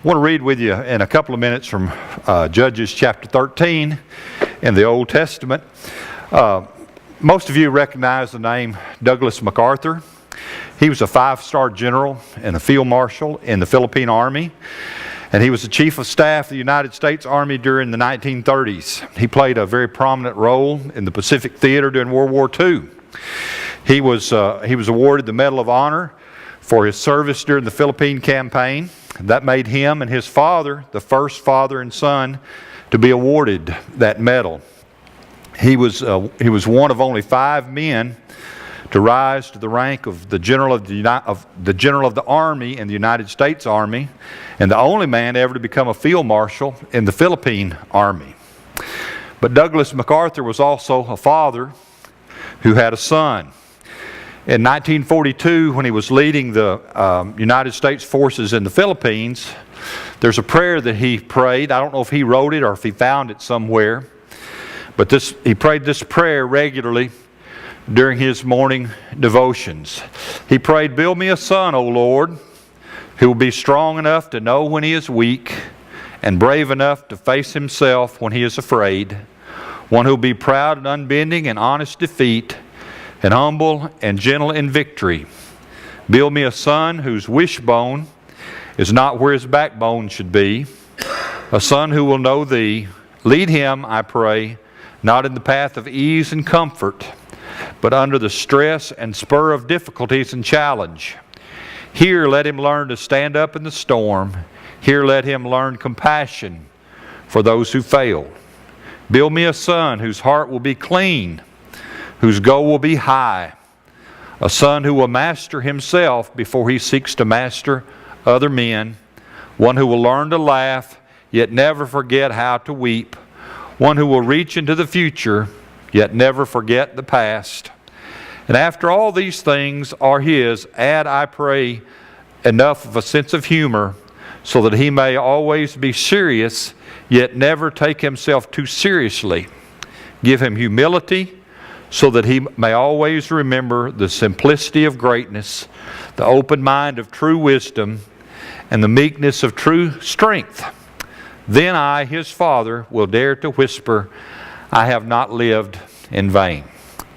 I want to read with you in a couple of minutes from Judges chapter 13 in the Old Testament. Most of you recognize the name Douglas MacArthur. He was a 5-star general and a field marshal in the Philippine Army, and he was the chief of staff of the United States Army during the 1930s. He played a very prominent role in the Pacific Theater during World War II. He was awarded the Medal of Honor for his service during the Philippine campaign. That made him and his father the first father and son to be awarded that medal. He was one of only 5 men to rise to the rank of the general of the Army in the United States Army, and the only man ever to become a field marshal in the Philippine Army. But Douglas MacArthur was also a father who had a son. In 1942, when he was leading the United States forces in the Philippines, there's a prayer that he prayed. I don't know if he wrote it or if he found it somewhere, but he prayed this prayer regularly during his morning devotions. He prayed, "Build me a son, O Lord, who will be strong enough to know when he is weak and brave enough to face himself when he is afraid, one who will be proud and unbending in honest defeat, and humble and gentle in victory. Build me a son whose wishbone is not where his backbone should be, a son who will know Thee. Lead him, I pray, not in the path of ease and comfort, but under the stress and spur of difficulties and challenge. Here let him learn to stand up in the storm. Here let him learn compassion for those who fail. Build me a son whose heart will be clean, whose goal will be high, a son who will master himself before he seeks to master other men, one who will learn to laugh yet never forget how to weep, one who will reach into the future yet never forget the past. And after all these things are his, add, I pray, enough of a sense of humor so that he may always be serious yet never take himself too seriously. Give him humility so that he may always remember the simplicity of greatness, the open mind of true wisdom, and the meekness of true strength. Then I, his father, will dare to whisper, I have not lived in vain."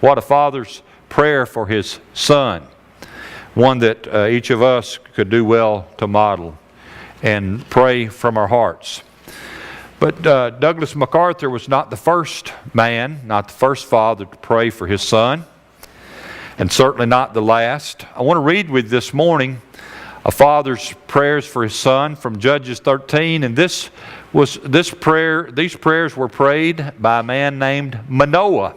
What a father's prayer for his son. One that each of us could do well to model and pray from our hearts. But Douglas MacArthur was not the first man, not the first father to pray for his son, and certainly not the last. I want to read with this morning a father's prayers for his son from Judges 13, and these prayers were prayed by a man named Manoah.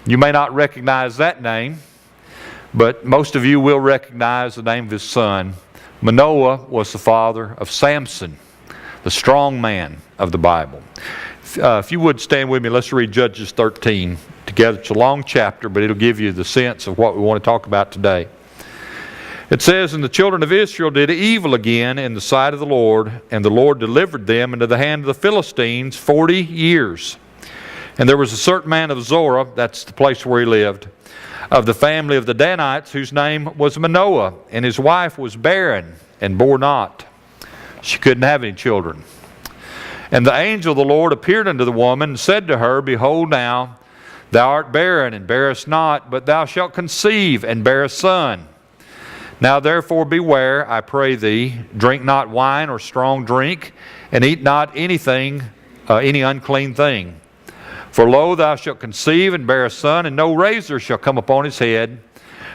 You may not recognize that name, but most of you will recognize the name of his son. Manoah was the father of Samson, the strong man of the Bible. If you would stand with me, let's read Judges 13 together. It's a long chapter, but it'll give you the sense of what we want to talk about today. It says, "And the children of Israel did evil again in the sight of the Lord, and the Lord delivered them into the hand of the Philistines 40 years. And there was a certain man of Zorah," that's the place where he lived, "of the family of the Danites, whose name was Manoah, and his wife was barren and bore not." She couldn't have any children. "And the angel of the Lord appeared unto the woman and said to her, Behold now, thou art barren and bearest not, but thou shalt conceive and bear a son. Now therefore beware, I pray thee, drink not wine or strong drink, and eat not any unclean thing. For lo, thou shalt conceive and bear a son, and no razor shall come upon his head.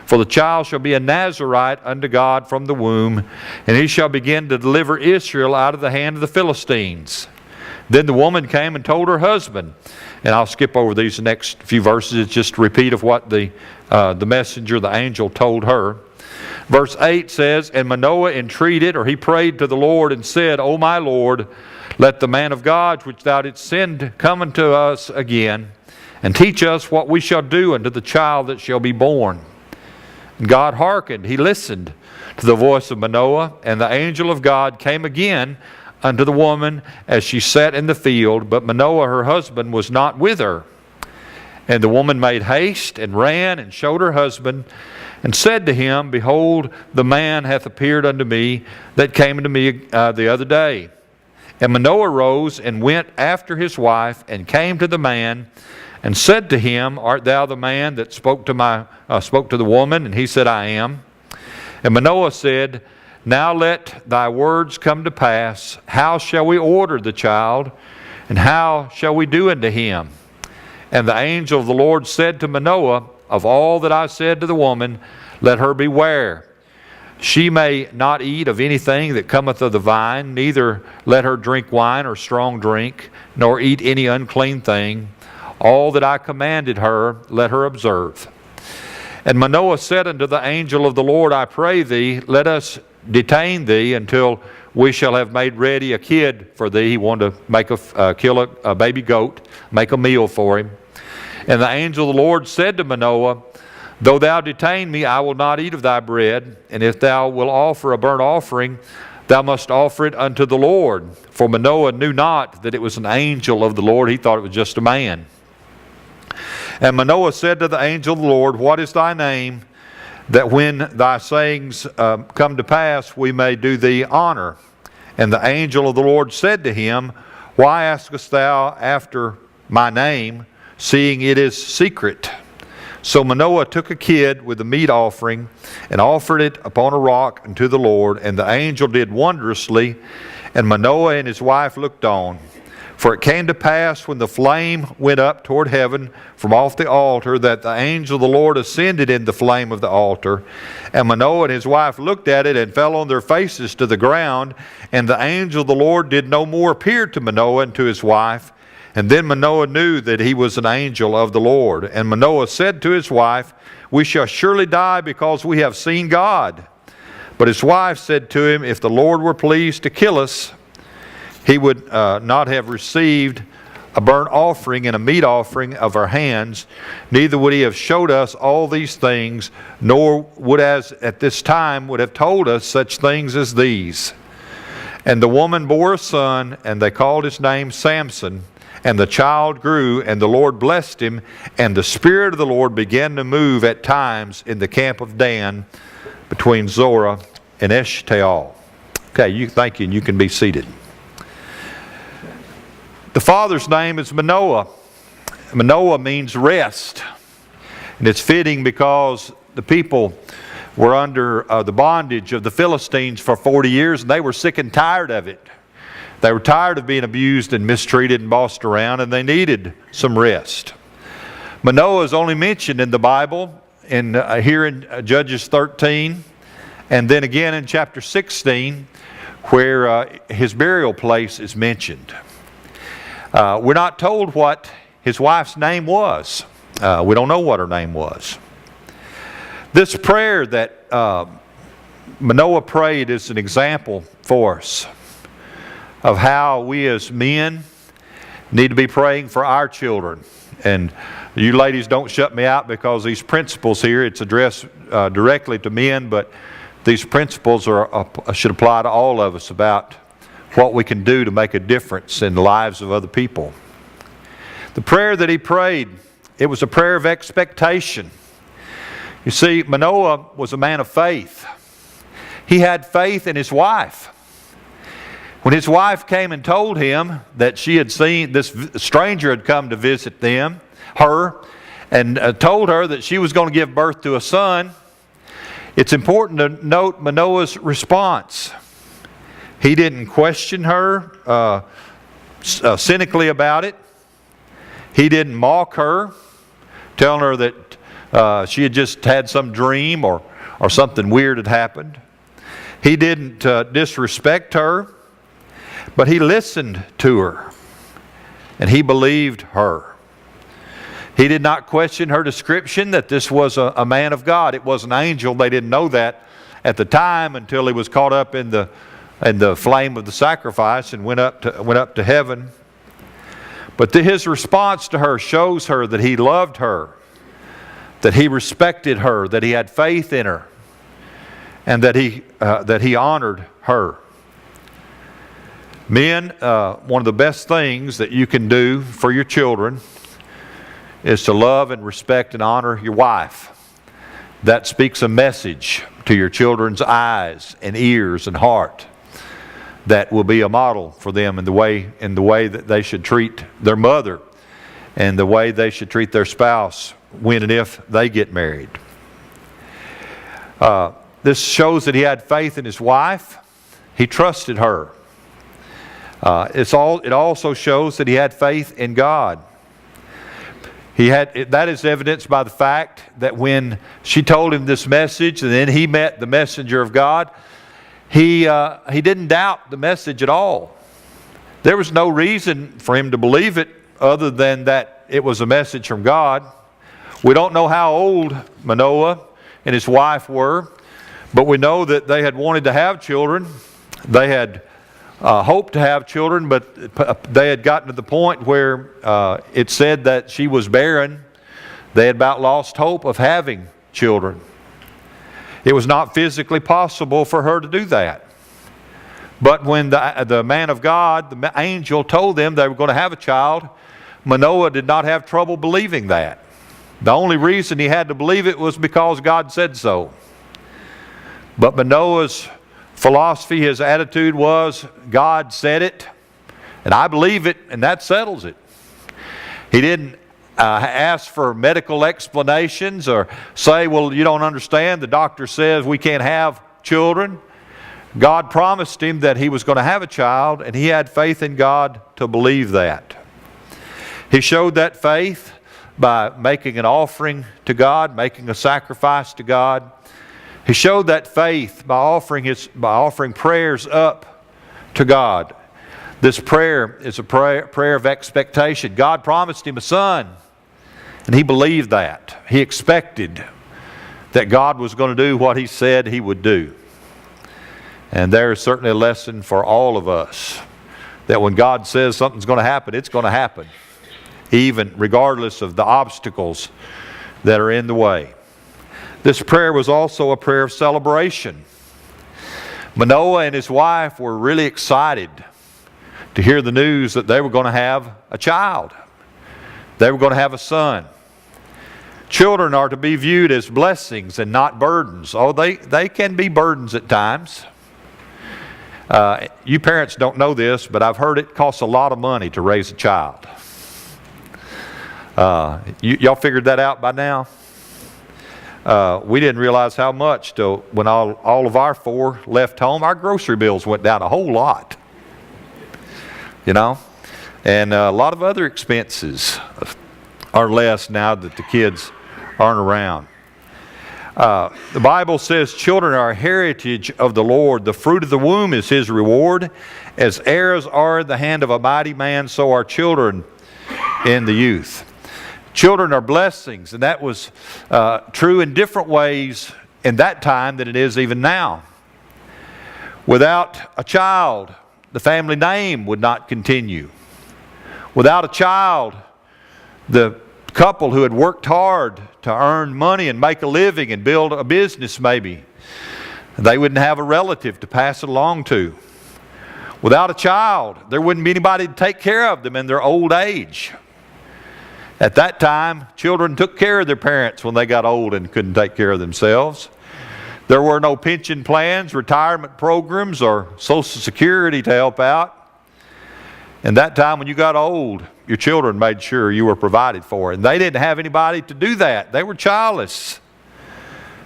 For the child shall be a Nazarite unto God from the womb, and he shall begin to deliver Israel out of the hand of the Philistines. Then the woman came and told her husband," and I'll skip over these next few verses. It's just a repeat of what the messenger, the angel, told her. Verse 8 says, "And Manoah entreated," or he prayed to the Lord and said, O my Lord, let the man of God which thou didst send come unto us again, and teach us what we shall do unto the child that shall be born. And God hearkened, he listened to the voice of Manoah, and the angel of God came again unto the woman as she sat in the field, but Manoah her husband was not with her. And the woman made haste and ran and showed her husband and said to him, Behold, the man hath appeared unto me that came unto me the other day. And Manoah rose and went after his wife and came to the man and said to him, Art thou the man that spoke to the woman? And he said, I am. And Manoah said, Now let thy words come to pass. How shall we order the child? And how shall we do unto him? And the angel of the Lord said to Manoah, Of all that I said to the woman, let her beware. She may not eat of anything that cometh of the vine, neither let her drink wine or strong drink, nor eat any unclean thing. All that I commanded her, let her observe. And Manoah said unto the angel of the Lord, I pray thee, let us detain thee until we shall have made ready a kid for thee. He wanted to kill a baby goat, make a meal for him. And the angel of the Lord said to Manoah, Though thou detain me, I will not eat of thy bread. And if thou wilt offer a burnt offering, thou must offer it unto the Lord. For Manoah knew not that it was an angel of the Lord. He thought it was just a man. And Manoah said to the angel of the Lord, What is thy name, that when thy sayings come to pass, we may do thee honor? And the angel of the Lord said to him, Why askest thou after my name, seeing it is secret? So Manoah took a kid with the meat offering and offered it upon a rock unto the Lord. And the angel did wondrously, and Manoah and his wife looked on. For it came to pass, when the flame went up toward heaven from off the altar, that the angel of the Lord ascended in the flame of the altar. And Manoah and his wife looked at it and fell on their faces to the ground. And the angel of the Lord did no more appear to Manoah and to his wife. And then Manoah knew that he was an angel of the Lord. And Manoah said to his wife, We shall surely die because we have seen God. But his wife said to him, If the Lord were pleased to kill us, he would not have received a burnt offering and a meat offering of our hands, neither would he have showed us all these things, nor would as at this time would have told us such things as these. And the woman bore a son, and they called his name Samson. And the child grew, and the Lord blessed him, and the Spirit of the Lord began to move at times in the camp of Dan between Zorah and Eshtaol. Okay, thank you, and you can be seated. The father's name is Manoah. Manoah means rest. And it's fitting because the people were under the bondage of the Philistines for 40 years, and they were sick and tired of it. They were tired of being abused and mistreated and bossed around, and they needed some rest. Manoah is only mentioned in the Bible, here in Judges 13, and then again in chapter 16, where his burial place is mentioned. We're not told what his wife's name was. We don't know what her name was. This prayer that Manoah prayed is an example for us of how we as men need to be praying for our children. And you ladies, don't shut me out, because these principles here, it's addressed directly to men, but these principles should apply to all of us about what we can do to make a difference in the lives of other people. The prayer that he prayed, it was a prayer of expectation. You see, Manoah was a man of faith. He had faith in his wife. When his wife came and told him that she had seen this stranger had come to visit her, and told her that she was going to give birth to a son, it's important to note Manoah's response. He didn't question her cynically about it. He didn't mock her, telling her that she had just had some dream or something weird had happened. He didn't disrespect her, but he listened to her, and he believed her. He did not question her description that this was a man of God. It was an angel. They didn't know that at the time until he was caught up in the flame of the sacrifice and went up to heaven. But his response to her shows her that he loved her, that he respected her, that he had faith in her, and that he honored her. Men, one of the best things that you can do for your children is to love and respect and honor your wife. That speaks a message to your children's eyes and ears and heart that will be a model for them in the way that they should treat their mother and the way they should treat their spouse when and if they get married. This shows that he had faith in his wife. He trusted her. It also shows that he had faith in God. That is evidenced by the fact that when she told him this message and then he met the messenger of God, he didn't doubt the message at all. There was no reason for him to believe it other than that it was a message from God. We don't know how old Manoah and his wife were, but we know that they had wanted to have children. They had hoped to have children, but they had gotten to the point where it said that she was barren. They had about lost hope of having children. It was not physically possible for her to do that. But when the man of God, the angel, told them they were going to have a child, Manoah did not have trouble believing that. The only reason he had to believe it was because God said so. But Manoah's philosophy, his attitude was, God said it, and I believe it, and that settles it. He didn't ask for medical explanations or say, well, you don't understand, the doctor says we can't have children. God promised him that he was going to have a child, and he had faith in God to believe that. He showed that faith by making an offering to God, making a sacrifice to God. He showed that faith by offering prayers up to God. This prayer is a prayer of expectation. God promised him a son, and he believed that. He expected that God was going to do what he said he would do. And there is certainly a lesson for all of us that when God says something's going to happen, it's going to happen, even regardless of the obstacles that are in the way. This prayer was also a prayer of celebration. Manoah and his wife were really excited to hear the news that they were going to have a child. They were going to have a son. Children are to be viewed as blessings and not burdens. Oh, they can be burdens at times. You parents don't know this, but I've heard it costs a lot of money to raise a child. Y'all figured that out by now? We didn't realize how much till when all of our four left home. Our grocery bills went down a whole lot, you know, and a lot of other expenses are less now that the kids aren't around. The Bible says children are a heritage of the Lord. The fruit of the womb is his reward. As heirs are in the hand of a mighty man, so are children in the youth. Children are blessings, and that was true in different ways in that time than it is even now. Without a child, the family name would not continue. Without a child, the couple who had worked hard to earn money and make a living and build a business maybe, they wouldn't have a relative to pass it along to. Without a child, there wouldn't be anybody to take care of them in their old age. At that time, children took care of their parents when they got old and couldn't take care of themselves. There were no pension plans, retirement programs, or Social Security to help out. And that time when you got old, your children made sure you were provided for. And they didn't have anybody to do that. They were childless.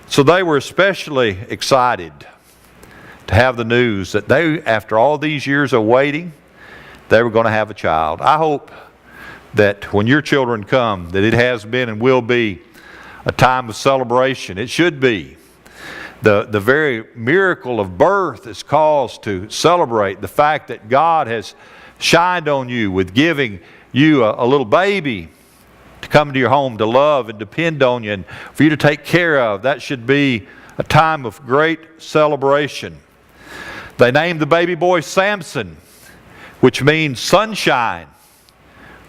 So they were especially excited to have the news that they, after all these years of waiting, they were going to have a child. I hope that when your children come, that it has been and will be a time of celebration. It should be. The very miracle of birth is cause to celebrate the fact that God has shined on you with giving you a little baby to come into your home to love and depend on you and for you to take care of. That should be a time of great celebration. They named the baby boy Samson, which means sunshine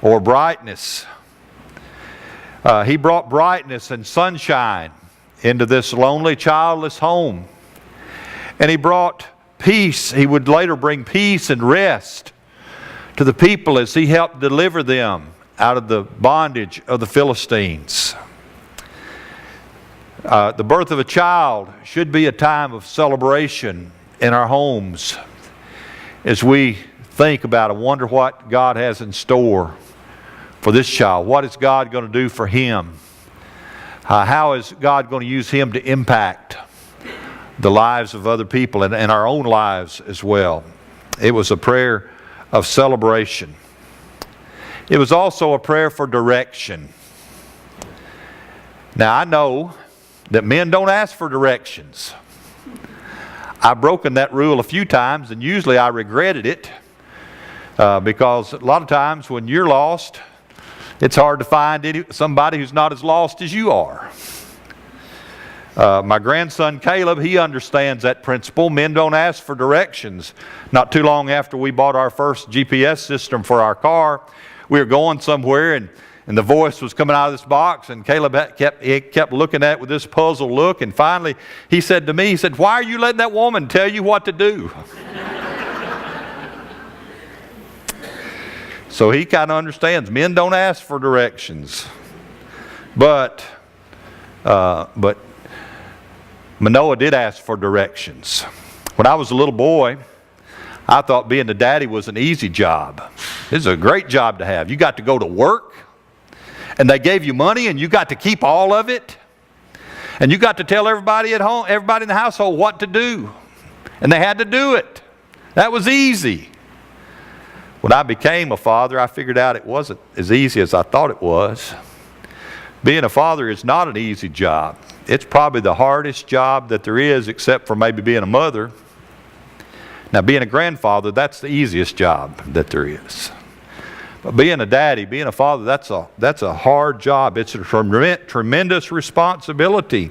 or brightness. He brought brightness and sunshine into this lonely, childless home. And he brought peace. He would later bring peace and rest to the people as he helped deliver them out of the bondage of the Philistines. The birth of a child should be a time of celebration in our homes as we think about and wonder what God has in store for this child. What is God going to do for him? How is God going to use him to impact the lives of other people and our own lives as well? It was a prayer of celebration. It was also a prayer for direction. Now I know that men don't ask for directions. I've broken that rule a few times, and usually I regretted it because a lot of times when you're lost, it's hard to find somebody who's not as lost as you are. My grandson Caleb, he understands that principle. Men don't ask for directions. Not too long after we bought our first GPS system for our car, we were going somewhere, and the voice was coming out of this box, and Caleb kept looking at it with this puzzled look, and finally he said to me, he said, "Why are you letting that woman tell you what to do?" So he kind of understands men don't ask for directions. But Manoah did ask for directions. When I was a little boy, I thought being a daddy was an easy job. This is a great job to have. You got to go to work, and they gave you money, and you got to keep all of it. And you got to tell everybody at home, everybody in the household what to do. And they had to do it. That was easy. When I became a father, I figured out it wasn't as easy as I thought it was. Being a father is not an easy job. It's probably the hardest job that there is, except for maybe being a mother. Now, being a grandfather, that's the easiest job that there is. But being a daddy, being a father, that's a hard job. It's a tremendous responsibility.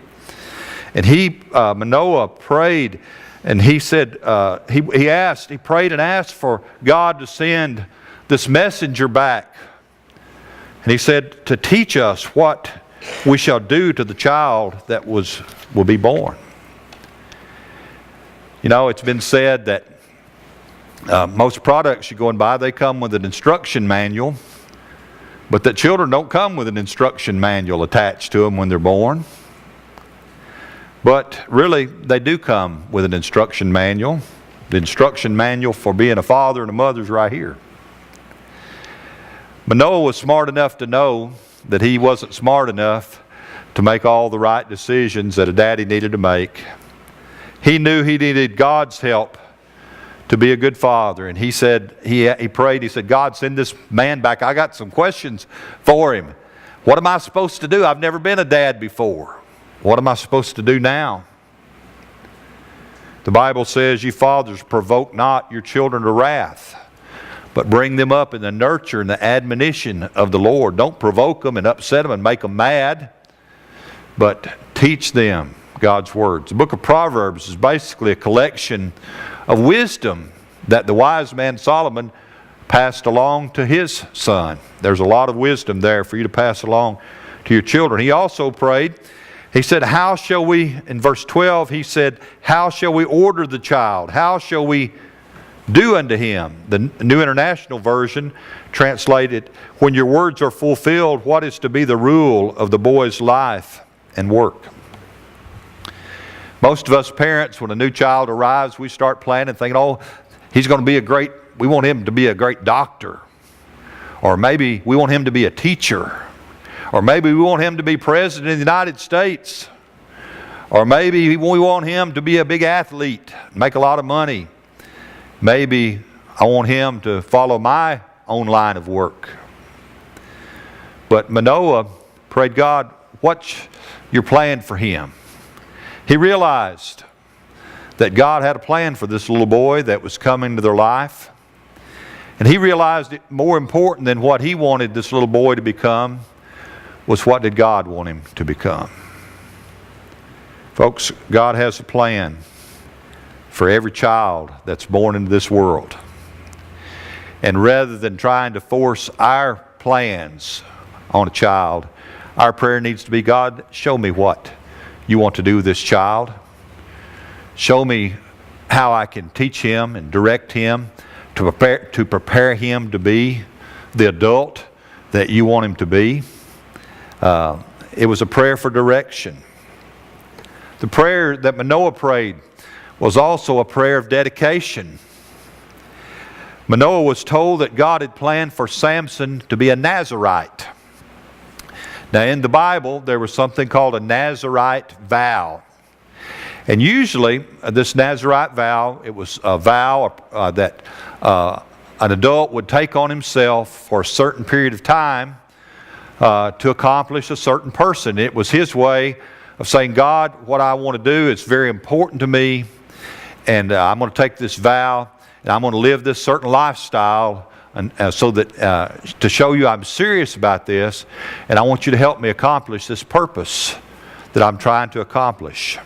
And Manoah prayed, and he said, he prayed and asked for God to send this messenger back. And he said, to teach us what we shall do to the child that will be born. You know, it's been said that most products you go and buy, they come with an instruction manual, but that children don't come with an instruction manual attached to them when they're born. But really, they do come with an instruction manual. The instruction manual for being a father and a mother is right here. Manoah was smart enough to know that he wasn't smart enough to make all the right decisions that a daddy needed to make. He knew he needed God's help to be a good father. And he said, he prayed, he said, God, send this man back. I got some questions for him. What am I supposed to do? I've never been a dad before. What am I supposed to do now? The Bible says, you fathers, provoke not your children to wrath, but bring them up in the nurture and the admonition of the Lord. Don't provoke them and upset them and make them mad, but teach them God's words. The book of Proverbs is basically a collection of wisdom that the wise man Solomon passed along to his son. There's a lot of wisdom there for you to pass along to your children. He also prayed, he said, how shall we, in verse 12, he said, how shall we order the child? How shall we do unto him? The New International Version translated, when your words are fulfilled, what is to be the rule of the boy's life and work? Most of us parents, when a new child arrives, we start planning, thinking, oh, he's going to be we want him to be a great doctor. Or maybe we want him to be a teacher. Or maybe we want him to be president of the United States. Or maybe we want him to be a big athlete, make a lot of money. Maybe I want him to follow my own line of work. But Manoah prayed, God, what's your plan for him? He realized that God had a plan for this little boy that was coming to their life. And he realized it more important than what he wanted this little boy to become was what did God want him to become. Folks, God has a plan for every child that's born into this world. And rather than trying to force our plans on a child, our prayer needs to be, God, show me what you want to do with this child. Show me how I can teach him and direct him to prepare him to be the adult that you want him to be. It was a prayer for direction. The prayer that Manoah prayed was also a prayer of dedication. Manoah was told that God had planned for Samson to be a Nazirite. Now in the Bible, there was something called a Nazirite vow. And usually, this Nazirite vow, it was a vow that an adult would take on himself for a certain period of time to accomplish a certain person. It was his way of saying, God, what I want to do is very important to me, and I'm going to take this vow, and I'm going to live this certain lifestyle and, so that to show you I'm serious about this, and I want you to help me accomplish this purpose that I'm trying to accomplish.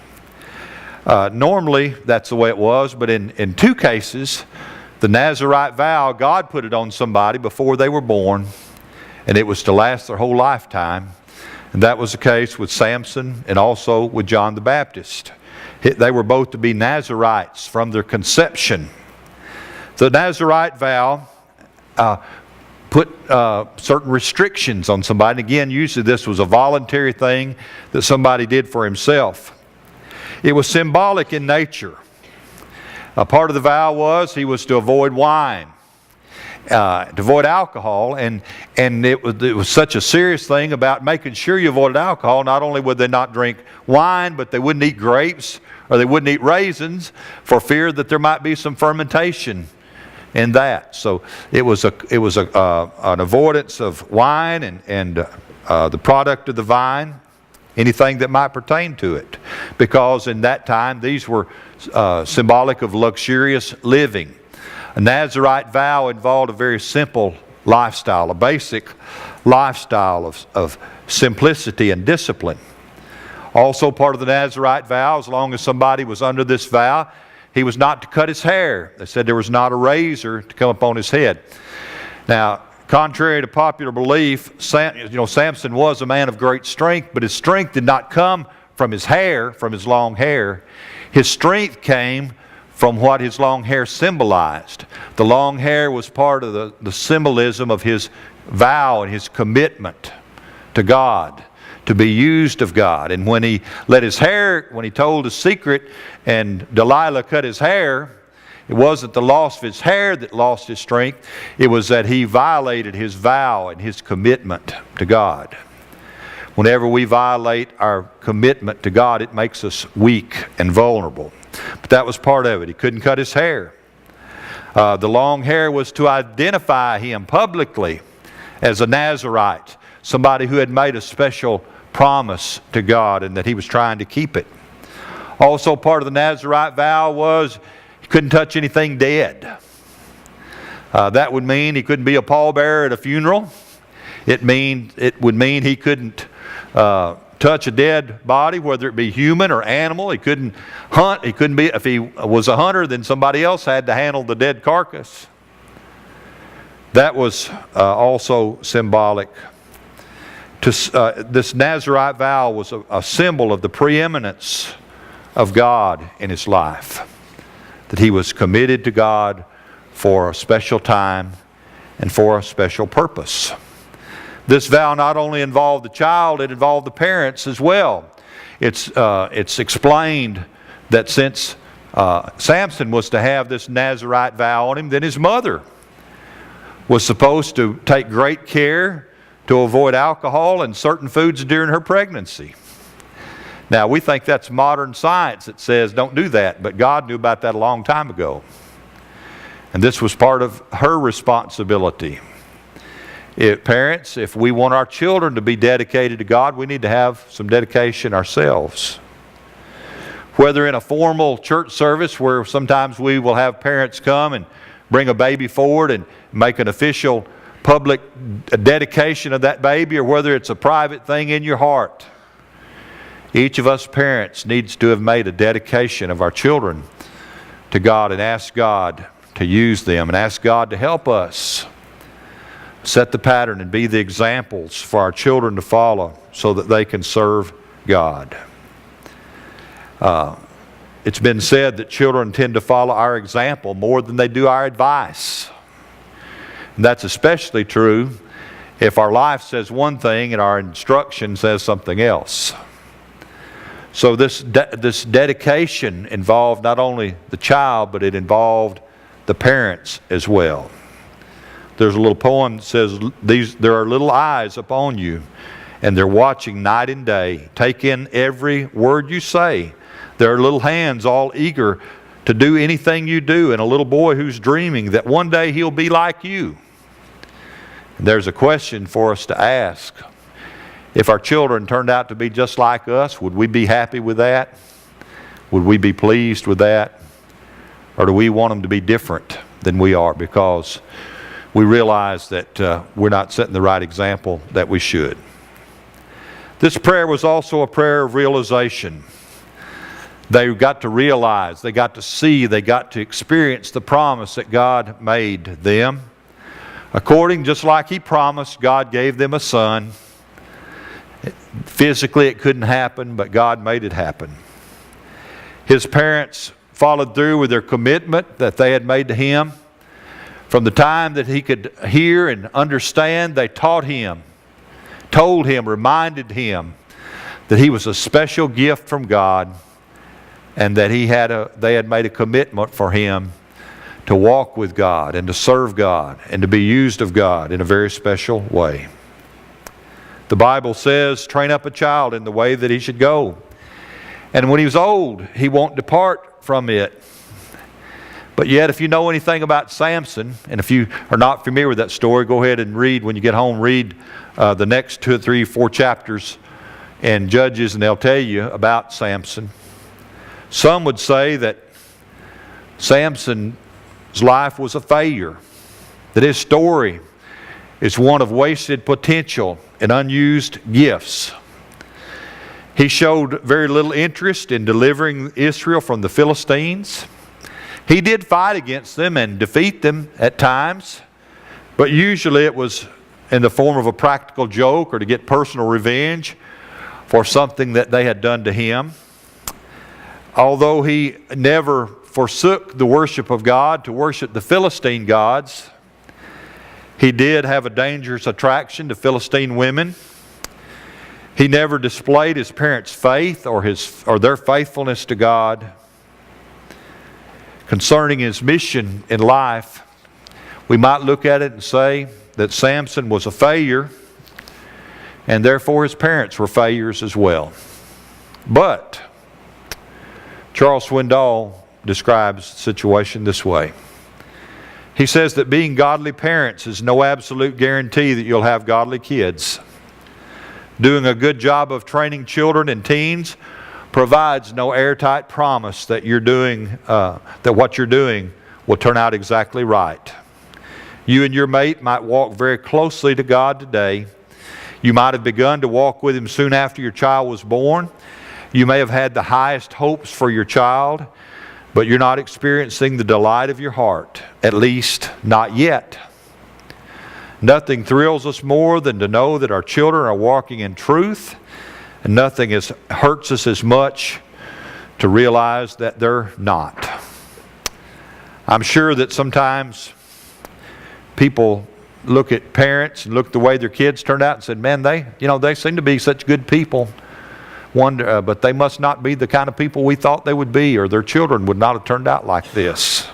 Normally, that's the way it was, but in two cases, the Nazirite vow, God put it on somebody before they were born, and it was to last their whole lifetime. And that was the case with Samson and also with John the Baptist. They were both to be Nazirites from their conception. The Nazirite vow put certain restrictions on somebody. And again, usually this was a voluntary thing that somebody did for himself. It was symbolic in nature. A part of the vow was he was to avoid wine, to avoid alcohol, and it was such a serious thing about making sure you avoided alcohol. Not only would they not drink wine, but they wouldn't eat grapes or they wouldn't eat raisins for fear that there might be some fermentation in that. So it was an avoidance of wine and the product of the vine, anything that might pertain to it, because in that time these were symbolic of luxurious living. A Nazirite vow involved a very simple lifestyle, a basic lifestyle of simplicity and discipline. Also part of the Nazirite vow, as long as somebody was under this vow, he was not to cut his hair. They said there was not a razor to come upon his head. Now, contrary to popular belief, Samson was a man of great strength, but his strength did not come from his hair, from his long hair. His strength came from what his long hair symbolized. The long hair was part of the symbolism of his vow and his commitment to God, to be used of God. And when he let his hair, when he told his secret and Delilah cut his hair, it wasn't the loss of his hair that lost his strength. It was that he violated his vow and his commitment to God. Whenever we violate our commitment to God, it makes us weak and vulnerable. But that was part of it. He couldn't cut his hair. The long hair was to identify him publicly as a Nazirite, somebody who had made a special promise to God and that he was trying to keep it. Also part of the Nazirite vow was he couldn't touch anything dead. That would mean he couldn't be a pallbearer at a funeral. It would mean he couldn't touch a dead body, whether it be human or animal. He couldn't hunt. He couldn't be, if he was a hunter, then somebody else had to handle the dead carcass. That was also symbolic. This Nazirite vow was a symbol of the preeminence of God in his life. That he was committed to God for a special time and for a special purpose. This vow not only involved the child, it involved the parents as well. It's explained that since Samson was to have this Nazirite vow on him, then his mother was supposed to take great care to avoid alcohol and certain foods during her pregnancy. Now, we think that's modern science that says don't do that, but God knew about that a long time ago. And this was part of her responsibility. Parents, if we want our children to be dedicated to God, we need to have some dedication ourselves. Whether in a formal church service where sometimes we will have parents come and bring a baby forward and make an official public dedication of that baby, or whether it's a private thing in your heart, each of us parents needs to have made a dedication of our children to God and ask God to use them and ask God to help us set the pattern and be the examples for our children to follow so that they can serve God. It's been said that children tend to follow our example more than they do our advice. And that's especially true if our life says one thing and our instruction says something else. So this dedication involved not only the child, but it involved the parents as well. There's a little poem that says, there are little eyes upon you, and they're watching night and day. Take in every word you say. There are little hands all eager to do anything you do, and a little boy who's dreaming that one day he'll be like you. And there's a question for us to ask. If our children turned out to be just like us, would we be happy with that? Would we be pleased with that? Or do we want them to be different than we are because we realize that we're not setting the right example that we should? This prayer was also a prayer of realization. They got to realize, they got to see, they got to experience the promise that God made them. According, just like He promised, God gave them a son. Physically it couldn't happen, but God made it happen. His parents followed through with their commitment that they had made to Him. From the time that he could hear and understand, they taught him, told him, reminded him that he was a special gift from God, and that they had made a commitment for him to walk with God and to serve God and to be used of God in a very special way. The Bible says, train up a child in the way that he should go, and when he was old, he won't depart from it. But yet, if you know anything about Samson, and if you are not familiar with that story, go ahead and read, when you get home, read the next 2 or 3, 4 chapters in Judges, and they'll tell you about Samson. Some would say that Samson's life was a failure, that his story is one of wasted potential and unused gifts. He showed very little interest in delivering Israel from the Philistines. He did fight against them and defeat them at times, but usually it was in the form of a practical joke or to get personal revenge for something that they had done to him. Although he never forsook the worship of God to worship the Philistine gods, he did have a dangerous attraction to Philistine women. He never displayed his parents' faith or their faithfulness to God. Concerning his mission in life, we might look at it and say that Samson was a failure, and therefore his parents were failures as well. But Charles Swindoll describes the situation this way. He says that being godly parents is no absolute guarantee that you'll have godly kids. Doing a good job of training children and teens provides no airtight promise that that what you're doing will turn out exactly right. You and your mate might walk very closely to God today. You might have begun to walk with Him soon after your child was born. You may have had the highest hopes for your child, but you're not experiencing the delight of your heart, at least not yet. Nothing thrills us more than to know that our children are walking in truth, and nothing hurts us as much to realize that they're not. I'm sure that sometimes people look at parents and look at the way their kids turned out and said, man, they seem to be such good people. But they must not be the kind of people we thought they would be, or their children would not have turned out like this.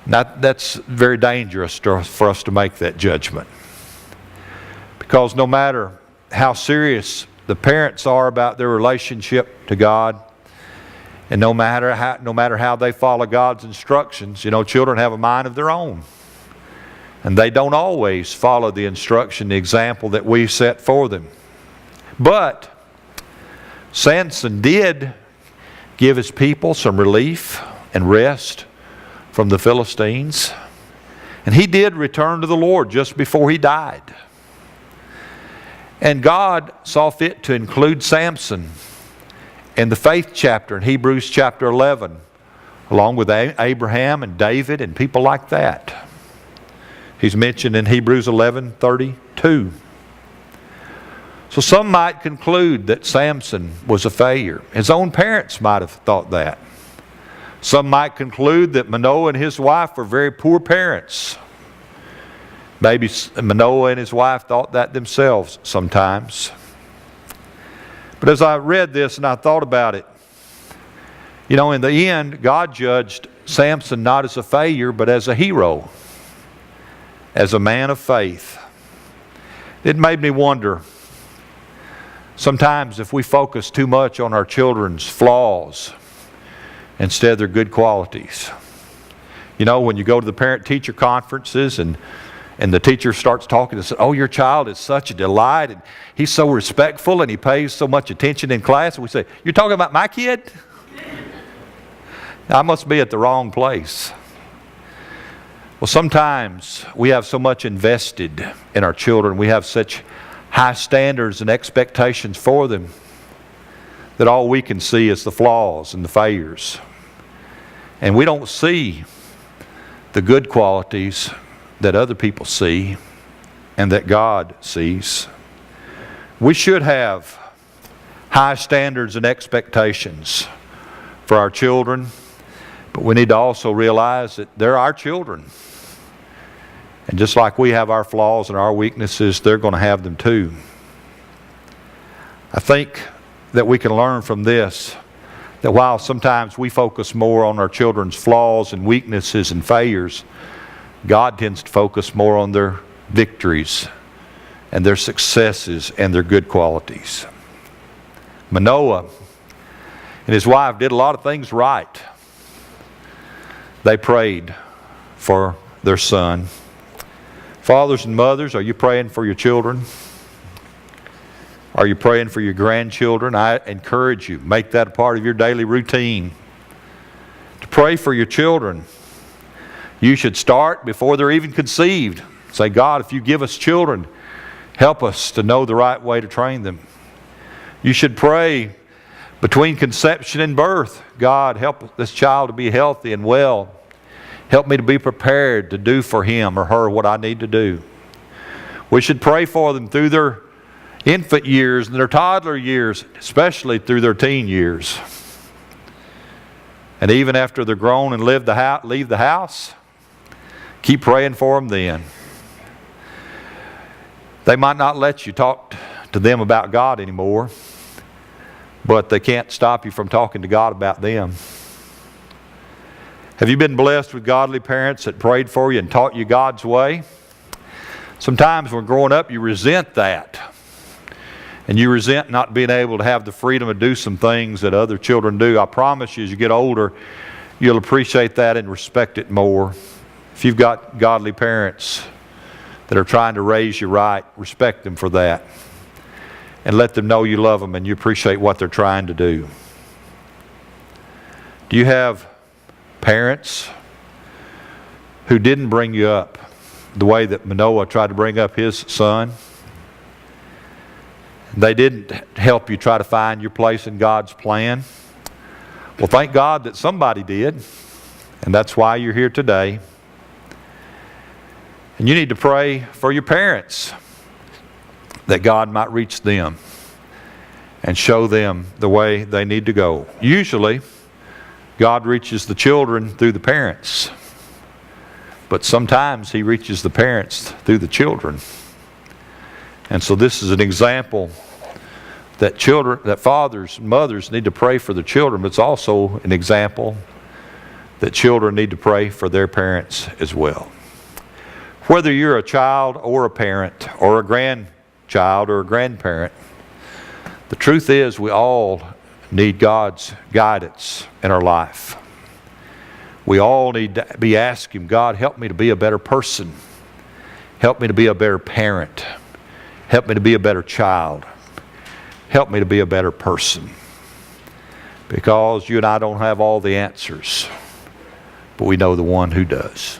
That's very dangerous for us to make that judgment. Because no matter how serious the parents are about their relationship to God, and no matter how they follow God's instructions, children have a mind of their own. And they don't always follow the instruction, the example that we set for them. But Samson did give his people some relief and rest from the Philistines. And he did return to the Lord just before he died. And God saw fit to include Samson in the faith chapter in Hebrews chapter 11, along with Abraham and David and people like that. He's mentioned in Hebrews 11:32. So some might conclude that Samson was a failure. His own parents might have thought that. Some might conclude that Manoah and his wife were very poor parents. Maybe Manoah and his wife thought that themselves sometimes. But as I read this and I thought about it, you know, in the end, God judged Samson not as a failure, but as a hero, as a man of faith. It made me wonder, sometimes if we focus too much on our children's flaws instead of their good qualities. You know, when you go to the parent-teacher conferences and the teacher starts talking and says, "Oh, your child is such a delight, and he's so respectful, and he pays so much attention in class." And we say, "You're talking about my kid?" I must be at the wrong place. Well, sometimes we have so much invested in our children. We have such high standards and expectations for them that all we can see is the flaws and the failures. And we don't see the good qualities that other people see and that God sees. We should have high standards and expectations for our children, but we need to also realize that they're our children. And just like we have our flaws and our weaknesses, they're going to have them too. I think that we can learn from this, that while sometimes we focus more on our children's flaws and weaknesses and failures, God tends to focus more on their victories and their successes and their good qualities. Manoah and his wife did a lot of things right. They prayed for their son. Fathers and mothers, are you praying for your children? Are you praying for your grandchildren? I encourage you, make that a part of your daily routine. To pray for your children. You should start before they're even conceived. Say, "God, if you give us children, help us to know the right way to train them." You should pray between conception and birth. "God, help this child to be healthy and well. Help me to be prepared to do for him or her what I need to do." We should pray for them through their infant years and their toddler years, especially through their teen years. And even after they're grown and leave the house, keep praying for them then. They might not let you talk to them about God anymore, but they can't stop you from talking to God about them. Have you been blessed with godly parents that prayed for you and taught you God's way? Sometimes when growing up you resent that. And you resent not being able to have the freedom to do some things that other children do. I promise you, as you get older, you'll appreciate that and respect it more. If you've got godly parents that are trying to raise you right, respect them for that. And let them know you love them and you appreciate what they're trying to do. Do you have parents who didn't bring you up the way that Manoah tried to bring up his son? They didn't help you try to find your place in God's plan? Well, thank God that somebody did, and that's why you're here today. And you need to pray for your parents that God might reach them and show them the way they need to go. Usually, God reaches the children through the parents, but sometimes He reaches the parents through the children. And so this is an example that fathers and mothers need to pray for their children, but it's also an example that children need to pray for their parents as well. Whether you're a child or a parent or a grandchild or a grandparent, the truth is we all need God's guidance in our life. We all need to be asking God, help me to be a better person. Help me to be a better parent. Help me to be a better child. Help me to be a better person. Because you and I don't have all the answers, but we know the one who does.